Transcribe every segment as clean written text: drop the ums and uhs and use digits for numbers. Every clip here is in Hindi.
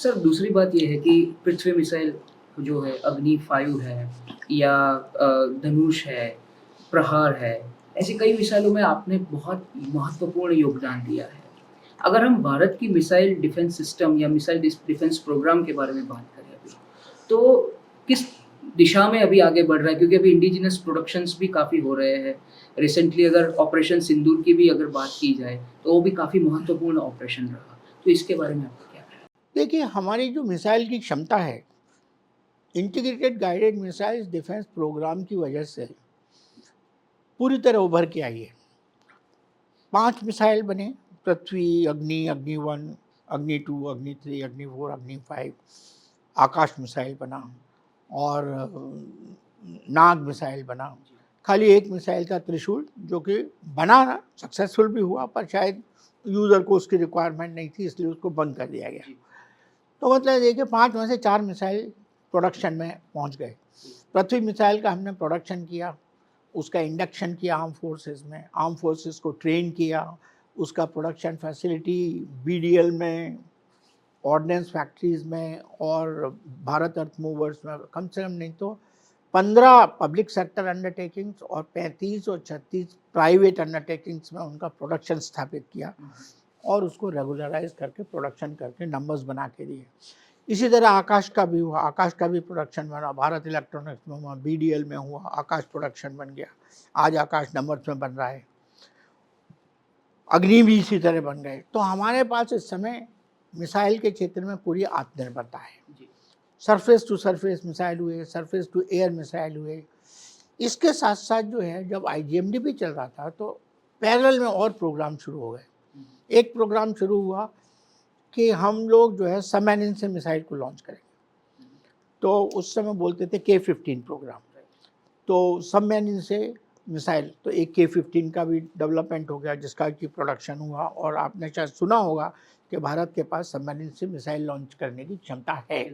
सर दूसरी बात ये है कि पृथ्वी मिसाइल जो है अग्नि 5 है या धनुष है, प्रहार है, ऐसी कई मिसाइलों में आपने बहुत महत्वपूर्ण योगदान दिया है। अगर हम भारत की मिसाइल डिफेंस सिस्टम या मिसाइल डिफेंस प्रोग्राम के बारे में बात करें अभी, तो किस दिशा में अभी आगे बढ़ रहा है? क्योंकि अभी इंडिजिनस प्रोडक्शंस भी काफ़ी हो रहे हैं। रिसेंटली अगर ऑपरेशन सिंदूर की भी अगर बात की जाए, तो वो भी काफ़ी महत्वपूर्ण ऑपरेशन रहा। तो इसके बारे में आपका क्या ख़्याल है? देखिए, हमारी जो मिसाइल की क्षमता है, integrated guided missiles defence programme की वजह से पूरी तरह उभर के आई है। 5 मिसाइल बने, पृथ्वी, अग्नि, अग्नि 1, अग्नि 2, अग्नि 3, अग्नि 4, अग्नि 5, आकाश मिसाइल बना और नाग मिसाइल बना। खाली एक मिसाइल था त्रिशूल, जो कि बना, सक्सेसफुल भी हुआ, पर शायद यूज़र को उसकी रिक्वायरमेंट नहीं थी, इसलिए उसको बंद कर दिया गया। तो मतलब देखिए, 5 में से 4 मिसाइल प्रोडक्शन में पहुंच गए। पृथ्वी मिसाइल का हमने प्रोडक्शन किया, उसका इंडक्शन किया आर्म फोर्सेस में, आर्म फोर्सेस को ट्रेन किया, उसका प्रोडक्शन फैसिलिटी बीडीएल में, ऑर्डिनेंस फैक्ट्रीज में और भारत अर्थ मूवर्स में कम से कम नहीं तो 15 पब्लिक सेक्टर अंडरटेकिंग्स और 35 और 36 प्राइवेट अंडरटेकिंग्स में उनका प्रोडक्शन स्थापित किया और उसको रेगुलराइज करके प्रोडक्शन करके नंबर्स बना के दिए। इसी तरह आकाश का भी हुआ, आकाश का भी प्रोडक्शन बना, भारत इलेक्ट्रॉनिक्स में हुआ, बीडीएल में हुआ, आकाश प्रोडक्शन बन गया, आज आकाश नंबर्स में बन रहा है। अग्नि भी इसी तरह बन गए। तो हमारे पास इस समय मिसाइल के क्षेत्र में पूरी आत्मनिर्भरता है। सरफेस टू सरफेस मिसाइल हुए, सरफेस टू एयर मिसाइल हुए। इसके साथ साथ जो है, जब आईजीएमडीपी चल रहा था तो पैरेलल में और प्रोग्राम शुरू हो गए। एक प्रोग्राम शुरू हुआ कि हम लोग जो है सबमरीन से मिसाइल को लॉन्च करेंगे। तो उस समय बोलते थे K-15 प्रोग्राम। तो सबमरीन से मिसाइल, तो एक K-15 का भी डेवलपमेंट हो गया, जिसका की प्रोडक्शन हुआ। और आपने शायद सुना होगा कि भारत के पास सबमरीन से मिसाइल लॉन्च करने की क्षमता है।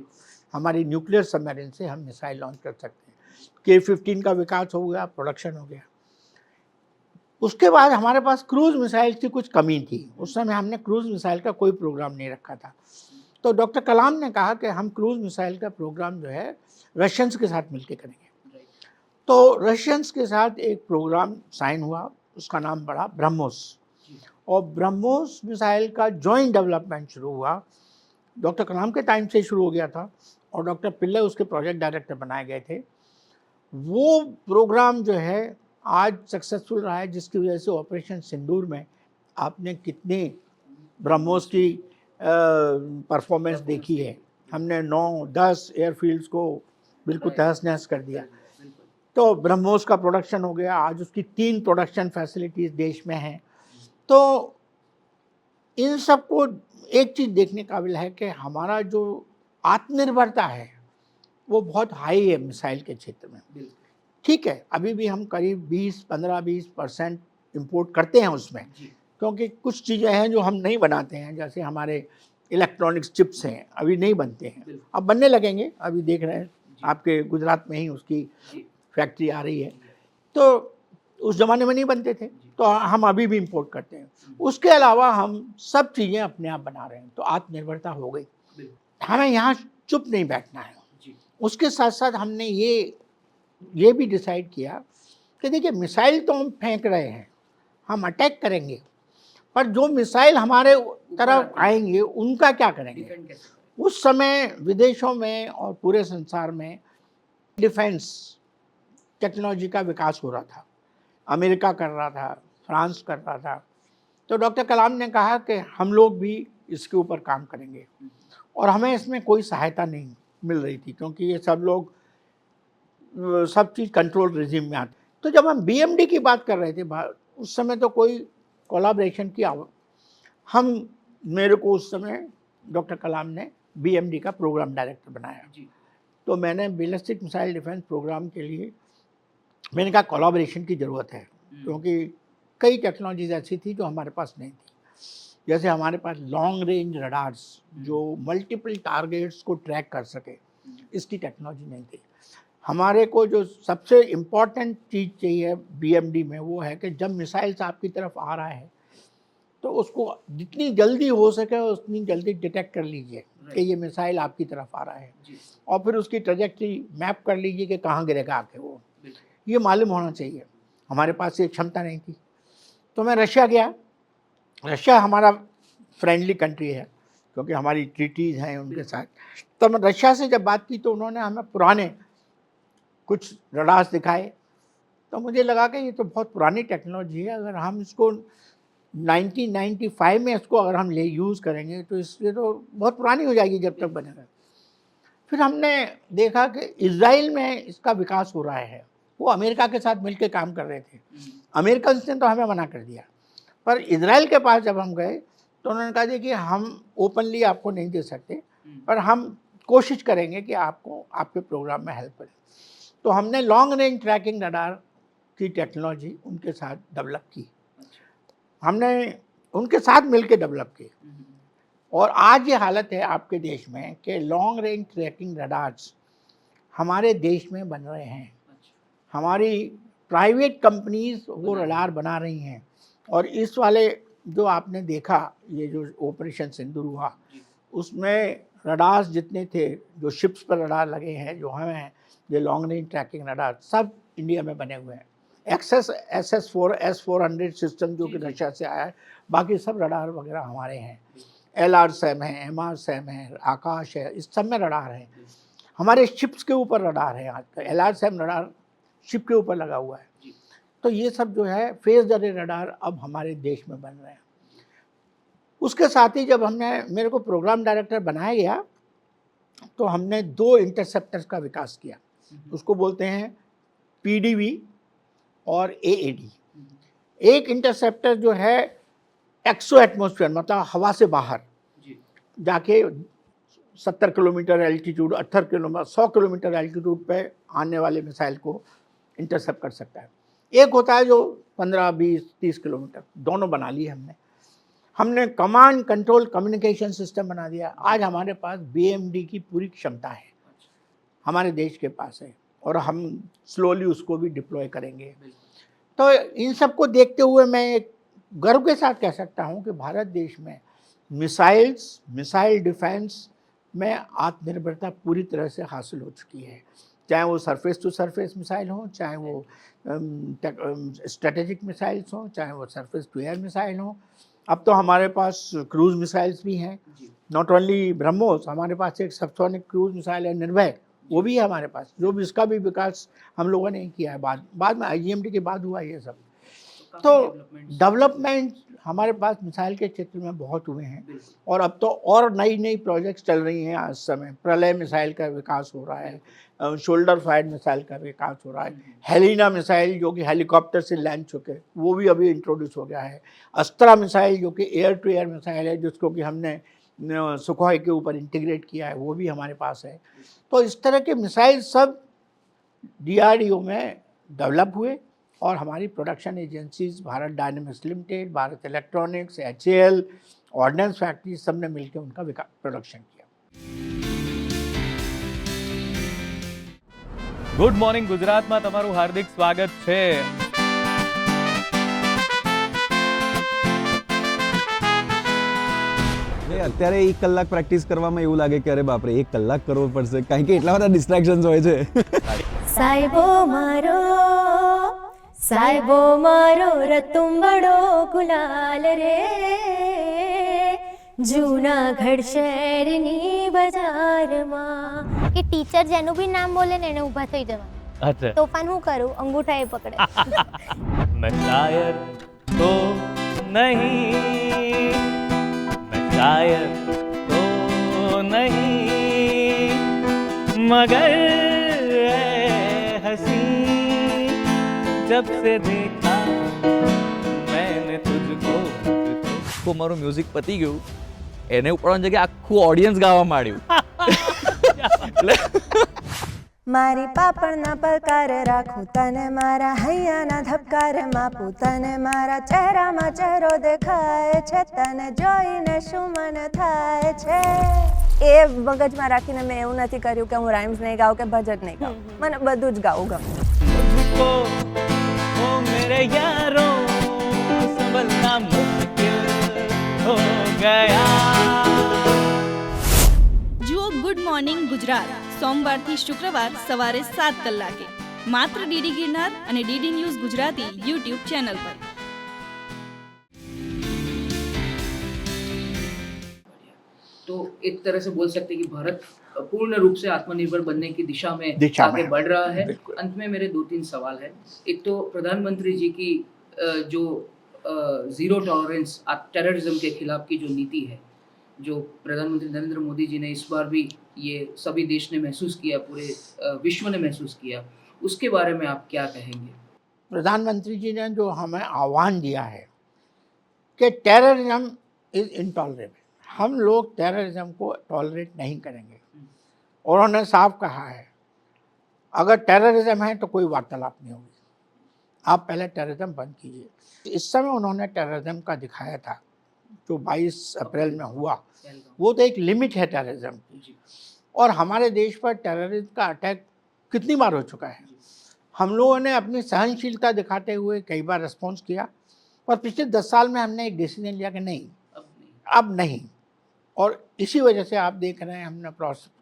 हमारी न्यूक्लियर सबमरीन से हम मिसाइल लॉन्च कर सकते हैं। K-15 का विकास हो गया, प्रोडक्शन हो गया। उसके बाद हमारे पास क्रूज मिसाइल की कुछ कमी थी। उस समय हमने क्रूज मिसाइल का कोई प्रोग्राम नहीं रखा था। तो डॉक्टर कलाम ने कहा कि हम क्रूज मिसाइल का प्रोग्राम जो है रशियंस के साथ मिलकर करेंगे। तो रशियंस के साथ एक प्रोग्राम साइन हुआ, उसका नाम पड़ा ब्रह्मोस। और ब्रह्मोस मिसाइल का जॉइंट डेवलपमेंट शुरू हुआ। डॉक्टर कलाम के टाइम से शुरू हो गया था और डॉक्टर पिल्ले उसके प्रोजेक्ट डायरेक्टर बनाए गए थे। वो प्रोग्राम जो है आज सक्सेसफुल रहा है, जिसकी वजह से ऑपरेशन सिंदूर में आपने कितने ब्रह्मोस की परफॉर्मेंस देखी है। हमने 9-10 एयरफील्ड्स को बिल्कुल तहस नहस कर दिया। तो ब्रह्मोस का प्रोडक्शन हो गया, आज उसकी 3 प्रोडक्शन फैसिलिटीज़ देश में हैं। तो इन सबको एक चीज़ देखने काबिल है कि हमारा जो आत्मनिर्भरता है वो बहुत हाई है मिसाइल के क्षेत्र में। ठीक है, अभी भी हम करीब 15-20% इम्पोर्ट करते हैं उसमें, क्योंकि कुछ चीज़ें हैं जो हम नहीं बनाते हैं, जैसे हमारे इलेक्ट्रॉनिक्स चिप्स हैं, अभी नहीं बनते हैं, अब बनने लगेंगे। अभी देख रहे हैं आपके गुजरात में ही उसकी फैक्ट्री आ रही है। तो उस ज़माने में नहीं बनते थे, तो हम अभी भी इम्पोर्ट करते हैं। उसके अलावा हम सब चीज़ें अपने आप बना रहे हैं, तो आत्मनिर्भरता हो गई। हमें यहाँ चुप नहीं बैठना है। उसके साथ साथ हमने ये भी डिसाइड किया कि देखिए, मिसाइल तो हम फेंक रहे हैं, हम अटैक करेंगे, पर जो मिसाइल हमारे तरफ आएंगे उनका क्या करेंगे। उस समय विदेशों में और पूरे संसार में डिफेंस टेक्नोलॉजी का विकास हो रहा था। अमेरिका कर रहा था, फ्रांस कर रहा था। तो डॉक्टर कलाम ने कहा कि हम लोग भी इसके ऊपर काम करेंगे, और हमें इसमें कोई सहायता नहीं मिल रही थी, क्योंकि ये सब लोग सब चीज़ कंट्रोल रिजीम में आती। तो जब हम बीएमडी की बात कर रहे थे, उस समय तो कोई कोलैबोरेशन की मेरे को उस समय डॉक्टर कलाम ने बीएमडी का प्रोग्राम डायरेक्टर बनाया। तो मैंने बैलिस्टिक मिसाइल डिफेंस प्रोग्राम के लिए मैंने कहा कोलैबोरेशन की ज़रूरत है, क्योंकि कई टेक्नोलॉजीज ऐसी थी जो हमारे पास नहीं थी। जैसे हमारे पास लॉन्ग रेंज रडार्स जो मल्टीपल टारगेट्स को ट्रैक कर सके, इसकी टेक्नोलॉजी नहीं थी। हमारे को जो सबसे इम्पॉर्टेंट चीज़ चाहिए बीएमडी में, वो है कि जब मिसाइल्स आपकी तरफ आ रहा है तो उसको जितनी जल्दी हो सके उतनी जल्दी डिटेक्ट कर लीजिए। कि ये मिसाइल आपकी तरफ आ रहा है, जी, और फिर उसकी ट्रेजेक्टरी मैप कर लीजिए कि कहाँ गिरेगा आके वो, बिल्कुल। ये मालूम होना चाहिए। हमारे पास ये क्षमता नहीं थी। तो मैं रशिया गया। रशिया हमारा फ्रेंडली कंट्री है क्योंकि हमारी ट्रीटीज़ हैं उनके साथ। तो मैं रशिया से जब बात की तो उन्होंने हमें पुराने कुछ रडार्स दिखाए। तो मुझे लगा कि ये तो बहुत पुरानी टेक्नोलॉजी है, अगर हम इसको 1995 में इसको अगर हम ले यूज़ करेंगे तो इससे तो बहुत पुरानी हो जाएगी जब तक बनेगा। फिर हमने देखा कि इज़राइल में इसका विकास हो रहा है। वो अमेरिका के साथ मिलकर काम कर रहे थे। अमेरिकन ने तो हमें मना कर दिया, पर इज़राइल के पास जब हम गए तो उन्होंने कहा देखिए हम ओपनली आपको नहीं दे सकते, पर हम कोशिश करेंगे कि आपको आपके प्रोग्राम में हेल्प करें। तो हमने लॉन्ग रेंज ट्रैकिंग रडार की टेक्नोलॉजी उनके साथ डेवलप की, हमने उनके साथ मिलकर डेवलप की। और आज ये हालत है आपके देश में कि लॉन्ग रेंज ट्रैकिंग रडार्स हमारे देश में बन रहे हैं। हमारी प्राइवेट कंपनीज वो रडार बना रही हैं। और इस वाले जो आपने देखा, ये जो ऑपरेशन सिंदूर हुआ, उसमें रडार्स जितने थे जो शिप्स पर रडार लगे हैं, जो हमें ये लॉन्ग रेंज ट्रैकिंग रडार सब इंडिया में बने हुए हैं। SS400 सिस्टम जो कि रशिया से आया है, बाकी सब रडार वगैरह हमारे हैं। LRSAM है, MRSAM है, आकाश है, इस सब में रडार है। हमारे शिप्स के ऊपर रडार है। आज का LRSAM रडार शिप के ऊपर लगा हुआ है। तो ये सब जो है फेज अरे रडार अब हमारे देश में बन रहे हैं। उसके साथ ही जब मेरे को प्रोग्राम डायरेक्टर बनाया गया तो हमने 2 इंटरसेप्टर्स का विकास किया। उसको बोलते हैं PDV और AAD। एक इंटरसेप्टर जो है एक्सो एटमॉस्फेयर, मतलब हवा से बाहर जाके 70 kilometre altitude, 18 kilometre, 100 kilometre altitude पे आने वाले मिसाइल को इंटरसेप्ट कर सकता है। एक होता है जो 15, 20, 30 किलोमीटर, दोनों बना लिए हमने कमांड कंट्रोल कम्युनिकेशन सिस्टम बना दिया। आज हमारे पास BMD की पूरी क्षमता है, हमारे देश के पास है, और हम स्लोली उसको भी डिप्लॉय करेंगे। तो इन सब को देखते हुए मैं एक गर्व के साथ कह सकता हूँ कि भारत देश में मिसाइल डिफेंस में आत्मनिर्भरता पूरी तरह से हासिल हो चुकी है। चाहे वो सरफेस टू सरफेस मिसाइल हो, चाहे वो स्ट्रेटेजिक मिसाइल्स हो, चाहे वो सरफेस टू एयर मिसाइल हो। अब तो हमारे पास क्रूज मिसाइल्स भी हैं। नॉट ओनली ब्रह्मोस, हमारे पास एक सबसोनिक क्रूज मिसाइल है निर्भय, वो भी है हमारे पास, जो भी इसका भी विकास हम लोगों ने किया है। बाद में IGMT के बाद हुआ ये सब। तो डेवलपमेंट हमारे पास मिसाइल के क्षेत्र में बहुत हुए हैं। और अब तो और नई प्रोजेक्ट्स चल रही हैं। आज समय प्रलय मिसाइल का विकास हो रहा है, शोल्डर फायर्ड मिसाइल का विकास हो रहा है। हेलिना मिसाइल जो कि हेलीकॉप्टर से लैंड चुके, वो भी अभी इंट्रोड्यूस हो गया है। अस्त्रा मिसाइल जो कि एयर टू एयर मिसाइल है, जिसको कि हमने सुखोई के ऊपर इंटीग्रेट किया है, वो भी हमारे पास है। तो इस तरह के मिसाइल सब DRDO में डेवलप हुए और हमारी production agencies Bharat dynamics limited, Bharat electronics, HAL, ordnance factory, सब ने मिलकर उनका प्रोडक्शन किया। गुड मॉर्निंग गुजरात में तमारू हार्दिक स्वागत है। અત્યારે 1 કલાક પ્રેક્ટિસ કરવામાં એવું લાગે કે અરે બાપરે 1 કલાક કરવો પડશે, કારણ કે એટલા બધા ડિસ્ટ્રેક્શન્સ હોય છે. સાહેબો મારો રતુંબડો ગુલાલ રે, જૂનાગઢ શહેરની બજારમાં. કે ટીચર જેનું બી નામ બોલે ને એને ઊભા થઈ જવાનું. अच्छा, તોફાન હું કરું, અંગૂઠા એ પકડે. मैं शायर तो नहीं, मैं शायर तो नहीं, मगर ऐ हंसी जब से देखा मैंने तुझको. તો મારું મ્યુઝિક પતી ગયું, એને ઉપડવાની જગ્યાએ આખું ઓડિયન્સ ગાવા માંડ્યું. મારી પાપણના પલકાર રાખું તને, મારા હૈયાના ધબકાર માપું તને, મારા ચહેરામાં ચહેરો દેખાય છે, તને જોઈને શું મન થાય છે. એ મગજમાં રાખીને મેં એવું નથી કર્યું કે હું રાઇમ્સ નહીં ગાઉં કે ભજન નહીં ગાઉં. મને બધું જ ગાવું ગમે. तुझको ओ मेरे यारों संभलना मुश्किल हो गया. મોર્નિંગ ગુજરાત સોમવારથી શુક્રવાર સવારે 7 કલાકે માત્ર ડીડી ગિરનાર અને DD news Gujarati YouTube channel પર. तो एक तरह से बोल सकते हैं कि भारत पूर्ण रूप से आत्मनिर्भर बनने की दिशा में आगे में बढ़ रहा है. बिल्कुल। अंत में मेरे 2-3 सवाल है. एक तो प्रधानमंत्री जी की जो जीरो टॉलरेंस टेररिज्म के खिलाफ की जो नीति है, जो प्रधानमंत्री नरेंद्र मोदी जी ने इस बार भी ये सभी देश ने महसूस किया, पूरे विश्व ने महसूस किया, उसके बारे में आप क्या कहेंगे? प्रधानमंत्री जी ने जो हमें आह्वान दिया है कि टेररिज्म इज इनटॉलरेबल, हम लोग टेररिज्म को टॉलरेट नहीं करेंगे. और उन्होंने साफ कहा है अगर टेररिज्म है तो कोई वार्तालाप नहीं होगी, आप पहले टेररिज्म बंद कीजिए. इस समय उन्होंने टेररिज्म का दिखाया था जो 22 अप्रैल में हुआ, वो तो एक लिमिट है टेररिज्म की. और हमारे देश पर टेररिज्म का अटैक कितनी बार हो चुका है. हम लोगों ने अपनी सहनशीलता दिखाते हुए कई बार रिस्पॉन्स किया, पर पिछले 10 साल में हमने एक डिसीजन लिया कि नहीं, अब नहीं. और इसी वजह से आप देख रहे हैं हमने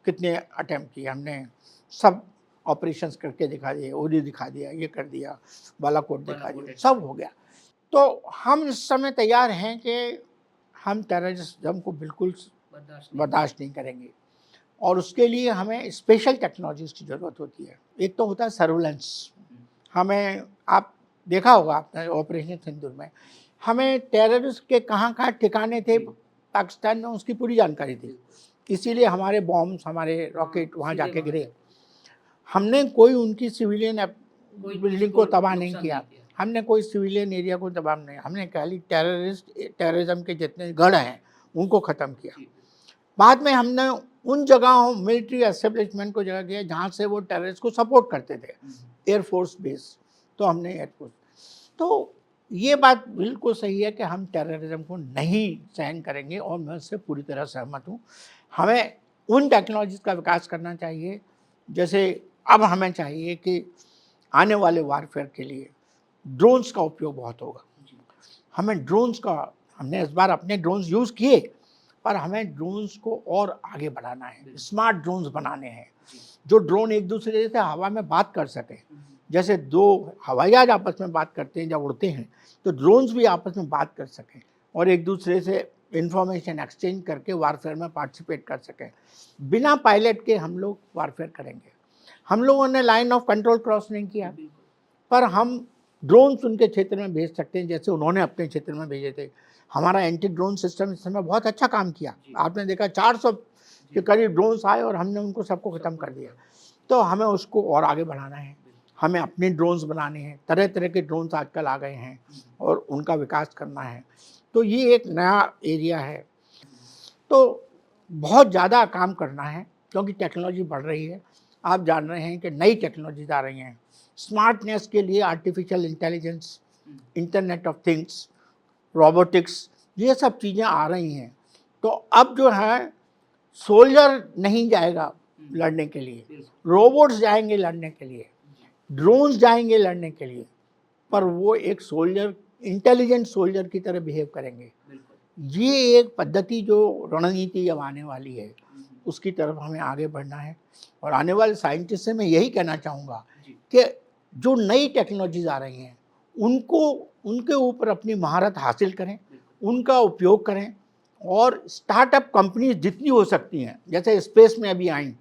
कितने अटेम्प्ट किए, हमने सब ऑपरेशंस करके दिखा दिए, ओडी दिखा दिया, ये कर दिया, बालाकोट दिखा दिया, सब हो गया. तो हम इस समय तैयार हैं कि हम टेररिज्म को बिल्कुल बर्दाश्त नहीं करेंगे. और उसके लिए हमें स्पेशल टेक्नोलॉजीज की ज़रूरत होती है. एक तो होता है सर्विलेंस. हमें आप देखा होगा आपने ऑपरेशन सिंदूर में, हमें टेररिस्ट के कहाँ कहाँ ठिकाने थे पाकिस्तान में, उसकी पूरी जानकारी थी. इसीलिए हमारे बॉम्ब्स, हमारे रॉकेट वहाँ जाके गिरे. हमने कोई उनकी सिविलियन बिल्डिंग को तबाह नहीं किया, हमने कोई सिविलियन एरिया को तबाह नहीं, हमने खाली टेररिज्म के जितने गढ़ हैं उनको ख़त्म किया. बाद में हमने उन जगहों मिलिट्री एस्टेब्लिशमेंट को जगह किया जहाँ से वो टेररिस्ट को सपोर्ट करते थे, एयरफोर्स बेस, तो हमने एयरफोर्स. तो ये बात बिल्कुल सही है कि हम टेररिज्म को नहीं सहन करेंगे और मैं उससे पूरी तरह सहमत हूँ. हमें उन टेक्नोलॉजीज़ का विकास करना चाहिए. जैसे अब हमें चाहिए कि आने वाले वारफेयर के लिए ड्रोन्स का उपयोग बहुत होगा. हमें ड्रोन्स का, हमने इस बार अपने ड्रोन्स यूज़ किए, पर हमें ड्रोन्स को और आगे बढ़ाना है. स्मार्ट ड्रोन्स बनाने हैं जो ड्रोन एक दूसरे से हवा में बात कर सके. जैसे 2 हवाई जहाज आपस में बात करते हैं जब उड़ते हैं, तो ड्रोन्स भी आपस में बात कर सकें और एक दूसरे से इंफॉर्मेशन एक्सचेंज करके वारफेयर में पार्टिसिपेट कर सकें. बिना पायलट के हम लोग वारफेयर करेंगे. हम लोगों ने लाइन ऑफ कंट्रोल क्रॉस नहीं किया, पर हम ड्रोन्स उनके क्षेत्र में भेज सकते हैं जैसे उन्होंने अपने क्षेत्र में भेजे थे. हमारा एंटी ड्रोन सिस्टम इस समय बहुत अच्छा काम किया. आपने देखा 400 के करीब ड्रोन्स आए और हमने उनको सबको ख़त्म कर दिया. तो हमें उसको और आगे बढ़ाना है. हमें अपने ड्रोन्स बनाने हैं. तरह तरह के ड्रोन्स आजकल आ गए हैं और उनका विकास करना है. तो ये एक नया एरिया है. तो बहुत ज़्यादा काम करना है क्योंकि टेक्नोलॉजी बढ़ रही है. आप जान रहे हैं कि नई टेक्नोलॉजीज आ रही हैं. स्मार्टनेस के लिए artificial intelligence, internet of things, robotics, ये सब चीज़ें आ रही हैं. तो अब जो है सोल्जर नहीं जाएगा लड़ने के लिए, रोबोट्स जाएंगे लड़ने के लिए, ड्रोन्स जाएंगे लड़ने के लिए, पर वो एक सोल्जर, इंटेलिजेंट सोल्जर की तरह बिहेव करेंगे. ये एक पद्धति जो रणनीति अब आने वाली है उसकी तरफ हमें आगे बढ़ना है. और आने वाले साइंटिस्ट से मैं यही कहना चाहूँगा कि जो नई टेक्नोलॉजीज आ रही हैं उनके ऊपर अपनी महारत हासिल करें, उनका उपयोग करें. और स्टार्टअप कंपनीज जितनी हो सकती हैं, जैसे स्पेस में अभी आई,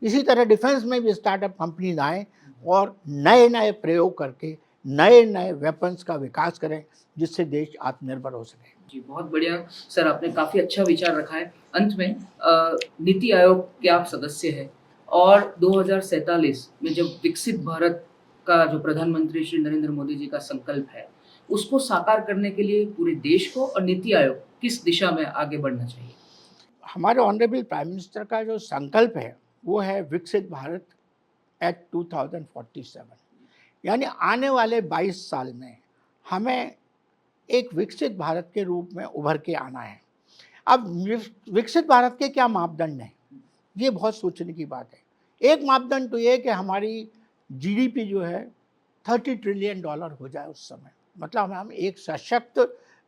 इसी तरह डिफेंस में भी स्टार्टअप कंपनीज आएँ और नए नए प्रयोग करके नए नए वेपन्स का विकास करें जिससे देश आत्मनिर्भर हो सके. जी, बहुत बढ़िया सर, आपने काफ़ी अच्छा विचार रखा है. अंत में नीति आयोग के आप सदस्य हैं और 2047 में जब विकसित भारत का जो प्रधानमंत्री श्री नरेंद्र मोदी जी का संकल्प है, उसको साकार करने के लिए पूरे देश को और नीति आयोग किस दिशा में आगे बढ़ना चाहिए? हमारे ऑनरेबल प्राइम मिनिस्टर का जो संकल्प है वो है विकसित भारत एट 2047, यानी आने वाले 22 साल में हमें एक विकसित भारत के रूप में उभर के आना है. अब विकसित भारत के क्या मापदंड हैं, ये बहुत सोचने की बात है. एक मापदंड तो ये है कि हमारी जीडीपी जो है $30 ट्रिलियन हो जाए उस समय, मतलब हम एक सशक्त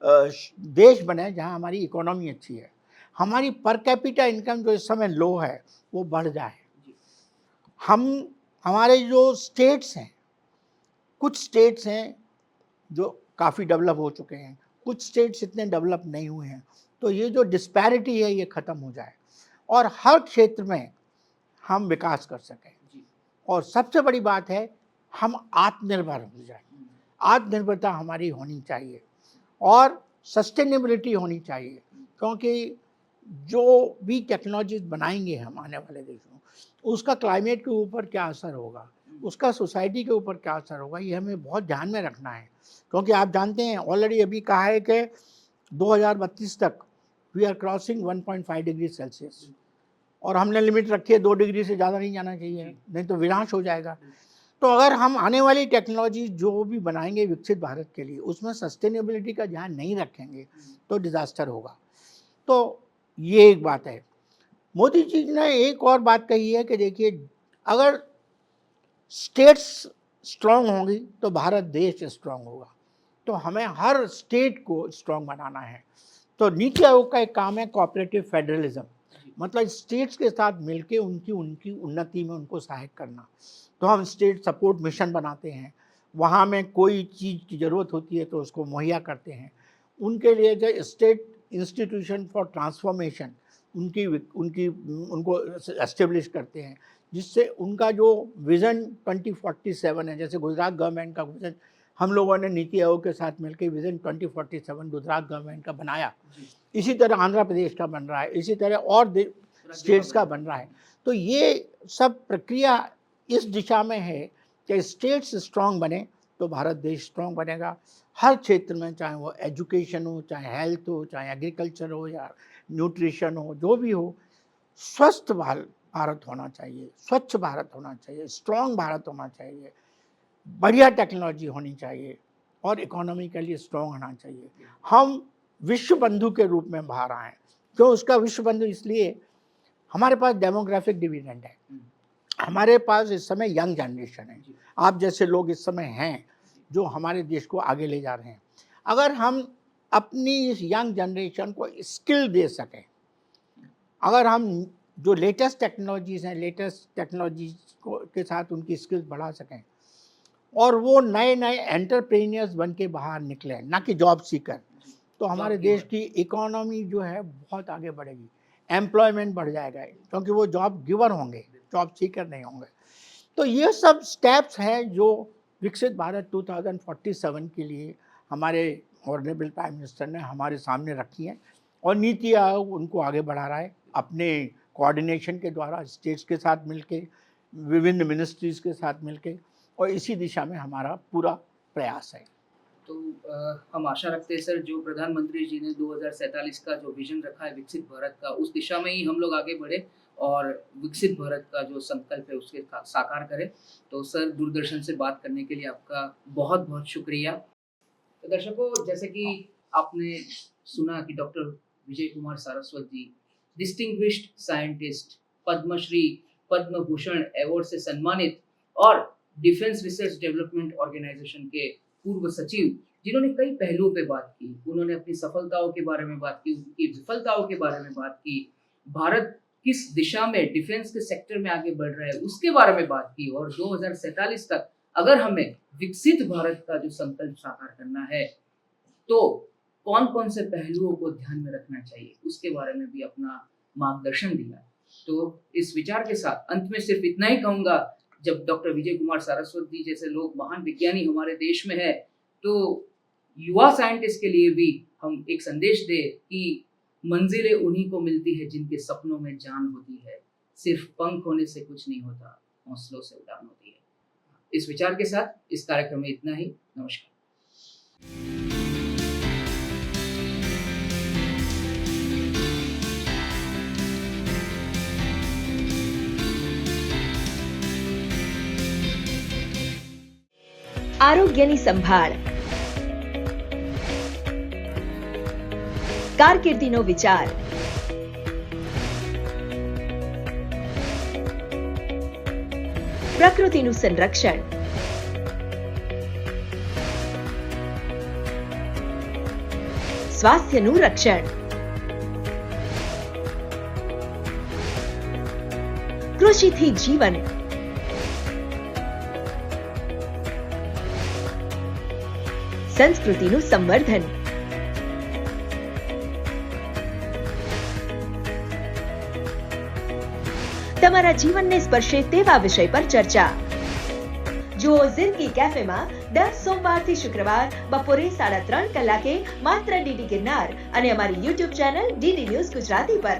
देश बने जहां हमारी इकोनॉमी अच्छी है. हमारी पर कैपिटा इनकम जो इस समय लो है वो बढ़ जाए। हमारे जो स्टेट्स हैं, कुछ स्टेट्स हैं जो काफ़ी डेवलप हो चुके हैं, कुछ स्टेट्स इतने डेवलप नहीं हुए हैं, तो ये जो डिस्पैरिटी है ये ख़त्म हो जाए और हर क्षेत्र में हम विकास कर सकें। और सबसे बड़ी बात है हम आत्मनिर्भर हो जाए। आत्मनिर्भरता हमारी होनी चाहिए और सस्टेनेबिलिटी होनी चाहिए, क्योंकि जो भी टेक्नोलॉजीज बनाएंगे हम आने वाले देशों में, उसका क्लाइमेट के ऊपर क्या असर होगा, उसका सोसाइटी के ऊपर क्या असर होगा, ये हमें बहुत ध्यान में रखना है। क्योंकि आप जानते हैं ऑलरेडी अभी कहा है कि 2032 तक we are crossing 1.5 degree Celsius और हमने लिमिट रखी है 2 डिग्री से ज़्यादा नहीं जाना चाहिए, नहीं तो विनाश हो जाएगा। तो अगर हम आने वाली टेक्नोलॉजी जो भी बनाएंगे विकसित भारत के लिए, उसमें सस्टेनेबिलिटी का ध्यान नहीं रखेंगे तो डिज़ास्टर होगा। तो ये एक बात है। मोदी जी ने एक और बात कही है कि देखिए, अगर स्टेट्स स्ट्रांग होंगी तो भारत देश स्ट्रांग होगा, तो हमें हर स्टेट को स्ट्रांग बनाना है। तो नीति आयोग का एक काम है कोऑपरेटिव फेडरलिज्म, मतलब स्टेट्स के साथ मिलके उनकी उन्नति में उनको सहायक करना। तो हम स्टेट सपोर्ट मिशन बनाते हैं, वहाँ में कोई चीज़ की ज़रूरत होती है तो उसको मुहैया करते हैं। उनके लिए जो स्टेट इंस्टीट्यूशन फॉर ट्रांसफॉर्मेशन उनको एस्टेब्लिश करते हैं, जिससे उनका जो विज़न 2047 है, जैसे गुजरात गवर्नमेंट का विज़न हम लोगों ने नीति आयोग के साथ मिलकर विज़न 2047 गुजरात गवर्नमेंट का बनाया, इसी तरह आंध्र प्रदेश का बन रहा है, इसी तरह और स्टेट्स का बन रहा है। तो ये सब प्रक्रिया इस दिशा में है कि स्टेट्स स्ट्रांग बने तो भारत देश स्ट्रांग बनेगा। हर क्षेत्र में, चाहे वो एजुकेशन हो, चाहे हेल्थ हो, चाहे एग्रीकल्चर हो या न्यूट्रिशन हो, जो भी हो, स्वस्थ भारत होना चाहिए, स्वच्छ भारत होना चाहिए, स्ट्रांग भारत होना चाहिए, बढ़िया टेक्नोलॉजी होनी चाहिए और इकोनॉमिकली स्ट्रांग होना चाहिए। हम विश्व बंधु के रूप में बाहर आए। क्यों उसका विश्व बंधु? इसलिए हमारे पास डेमोग्राफिक डिविडेंड है, हमारे पास इस समय यंग जनरेशन है, आप जैसे लोग इस समय हैं जो हमारे देश को आगे ले जा रहे हैं। अगर हम अपनी इस यंग जनरेशन को स्किल दे सकें, अगर हम जो लेटेस्ट टेक्नोलॉजीज़ हैं, लेटेस्ट टेक्नोलॉजीज के साथ उनकी स्किल्स बढ़ा सकें और वो नए नए एंटरप्रेन्योर्स बन के बाहर निकलें, ना कि जॉब सीकर, तो हमारे देश की इकोनॉमी जो है बहुत आगे बढ़ेगी, एम्प्लॉयमेंट बढ़ जाएगा, क्योंकि वो जॉब गिवर होंगे, जॉब सीकर नहीं होंगे। तो ये सब स्टेप्स हैं जो विकसित भारत 2047 के लिए हमारे ऑनरेबल प्राइम मिनिस्टर ने हमारे सामने रखी हैं और नीति आयोग उनको आगे बढ़ा रहा है अपने कोऑर्डिनेशन के द्वारा, स्टेट्स के साथ मिलके, विभिन्न मिनिस्ट्रीज़ के साथ मिलके, और इसी दिशा में हमारा पूरा प्रयास है। तो हम आशा रखते हैं सर, जो प्रधानमंत्री जी ने 2047 का जो विजन रखा है विकसित भारत का, उस दिशा में ही हम लोग आगे बढ़े और विकसित भारत का जो संकल्प है उसके साकार करें। तो सर, दूरदर्शन से बात करने के लिए आपका बहुत बहुत शुक्रिया। तो दर्शकों, जैसे कि आपने सुना कि डॉक्टर विजय कुमार सारस्वत जी distinguished scientist, Padmashri, Padma Bhushan award से सम्मानित और डिफेंस रिसर्च डेवलपमेंट ऑर्गेनाइजेशन के पूर्व सचिव, जिन्होंने कई पहलुओं पे बात की। उन्होंने अपनी सफलताओं के बारे में बात की, उनकी विफलताओं के बारे में बात की, भारत किस दिशा में डिफेंस के सेक्टर में आगे बढ़ रहा है उसके बारे में बात की, और 2047 तक अगर हमें विकसित भारत का जो संकल्प साकार करना है तो कौन कौन से पहलुओं को ध्यान में रखना चाहिए उसके बारे में भी अपना मार्गदर्शन दिया। तो इस विचार के साथ अंत में सिर्फ इतना ही कहूँगा, जब डॉक्टर विजय कुमार सारस्वत जी जैसे लोग महान विज्ञानी हमारे देश में है, तो युवा साइंटिस्ट के लिए भी हम एक संदेश दें कि मंजिलें उन्हीं को मिलती है जिनके सपनों में जान होती है, सिर्फ पंख होने से कुछ नहीं होता, हौसलों से उड़ान होती है। इस विचार के साथ इस कार्यक्रम में इतना ही। नमस्कार। આરોગ્યની સંભાળ, કારકિર્દીનો વિચાર, પ્રકૃતિનું સંરક્ષણ, સ્વાસ્થ્યનું રક્ષણ, ખુશીથી જીવન. સંસ્કૃતિનું સંવર્ધન. તમારા જીવનને સ્પર્શે તેવા વિષય પર ચર્ચા. જુઓ જિંદગી કેફેમાં દર સોમવારથી શુક્રવાર બપોરે 3:30 કલાકે માત્ર ડીડી ગિરનાર અને અમારી YouTube channel DD news Gujarati પર.